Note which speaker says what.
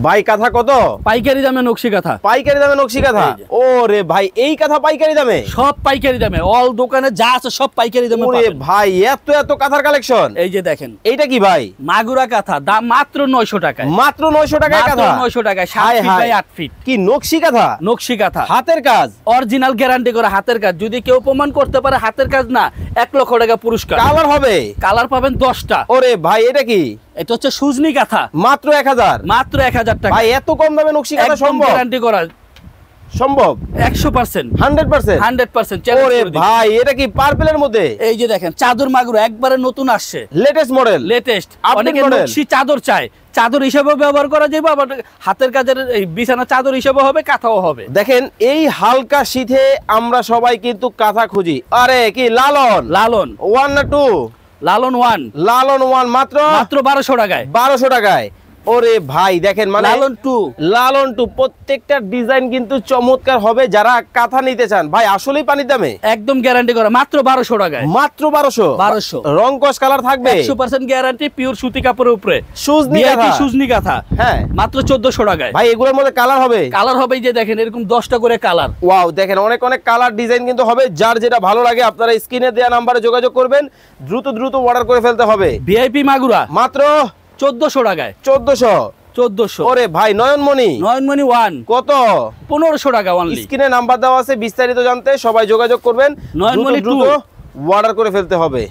Speaker 1: ভাই কাঁথা কত?
Speaker 2: পাইকারি দামে নকশি কাঁথা।
Speaker 1: পাইকারি দামে নকশি কাঁথা? ওরে ভাই এই কাঁথা পাইকারি দামে?
Speaker 2: সব পাইকারি দামে, অল দোকানে যা আছে সব পাইকারি দামে
Speaker 1: ওরে
Speaker 2: পাবেন।
Speaker 1: ভাই এত এত কাঁথার কালেকশন।
Speaker 2: এই যে দেখেন,
Speaker 1: এইটা কি ভাই?
Speaker 2: মাগুরা কাঁথা, দাম মাত্র 900 টাকায়।
Speaker 1: মাত্র 900 টাকায়
Speaker 2: মাত্র
Speaker 1: কাঁথা?
Speaker 2: 900 টাকায়, 7
Speaker 1: হায়
Speaker 2: ফিট
Speaker 1: হায়।
Speaker 2: By 8 feet.
Speaker 1: কি নকশি কাঁথা?
Speaker 2: নকশি কাঁথা,
Speaker 1: হাতের কাজ,
Speaker 2: অরিজিনাল গ্যারান্টি করা হাতের কাজ। যদি কেউ প্রমাণ করতে পারে হাতের কাজ না, 1 লক্ষ টাকা পুরস্কার।
Speaker 1: কালার হবে?
Speaker 2: কালার পাবেন 10টা।
Speaker 1: ওরে ভাই এটা কি?
Speaker 2: এটা হচ্ছে সুজনি কাঁথা,
Speaker 1: মাত্র 1000?
Speaker 2: মাত্র 1000 টাকা।
Speaker 1: ভাই এত কম দামে নকশি কাঁথা সম্ভব?
Speaker 2: গ্যারান্টি করা
Speaker 1: সম্ভব
Speaker 2: 100%,
Speaker 1: 100%?
Speaker 2: 100%
Speaker 1: ওরে ভাই এটা কি পার্পলের মধ্যে?
Speaker 2: এই যে দেখেন, চাদর মাগুরা একবারে নতুন আসছে,
Speaker 1: লেটেস্ট মডেল,
Speaker 2: লেটেস্ট।
Speaker 1: Update
Speaker 2: অনেকে
Speaker 1: model।
Speaker 2: নকশি চাদর চায়, চাদর হিসেবে ব্যবহার করা যাবে, আবার হাতের কাজের এই বিছানা চাদর হিসেবে হবে, কাঁথাও হবে।
Speaker 1: দেখেন এই হালকা শীতে আমরা সবাই কিন্তু কাঁথা খুঁজি। আরে কি লালন?
Speaker 2: লালন
Speaker 1: 1 না 2?
Speaker 2: লালন 1
Speaker 1: লালন 1 মাত্র
Speaker 2: মাত্র 1200 টাকায়।
Speaker 1: 1200 টাকায়। ওরে ভাই দেখেন মানে
Speaker 2: লালন 2
Speaker 1: লালন 2 প্রত্যেকটা ডিজাইন কিন্তু চমৎকার হবে। যারা কাঁথা নিতে চান ভাই আসলেই পানির দামে
Speaker 2: একদম গ্যারান্টি করা, মাত্র 1200 টাকায়।
Speaker 1: মাত্র 1200?
Speaker 2: 1200
Speaker 1: রং কস কালার থাকবে?
Speaker 2: 100% গ্যারান্টি, পিওর সুতি কাপড়ের উপরে
Speaker 1: সুজনি
Speaker 2: VIP
Speaker 1: কাঁথা?
Speaker 2: সুজনি কাঁথা,
Speaker 1: হ্যাঁ
Speaker 2: মাত্র 1400 টাকায়।
Speaker 1: ভাই এগুলোর মধ্যে কালার হবে?
Speaker 2: কালার হবে, এই যে দেখেন এরকম 10টা করে কালার।
Speaker 1: ওয়াও দেখেন অনেক অনেক কালার ডিজাইন কিন্তু হবে। যার যেটা ভালো লাগে আপনারা স্ক্রিনে দেওয়া নাম্বারে যোগাযোগ করবেন, দ্রুত দ্রুত অর্ডার করে ফেলতে হবে।
Speaker 2: VIP মাগুরা
Speaker 1: মাত্র
Speaker 2: 1400 টাকায়।
Speaker 1: 1400? ওরে ভাই নয়নমণি
Speaker 2: নয়নমণি 1
Speaker 1: কত?
Speaker 2: 1500 টাকা অনলি।
Speaker 1: স্ক্রিনে নাম্বার দেওয়া আছে, বিস্তারিত জানতে সবাই যোগাযোগ করবেন।
Speaker 2: নয়নমণি
Speaker 1: দ্রুত
Speaker 2: 2
Speaker 1: অর্ডার করে ফেলতে হবে।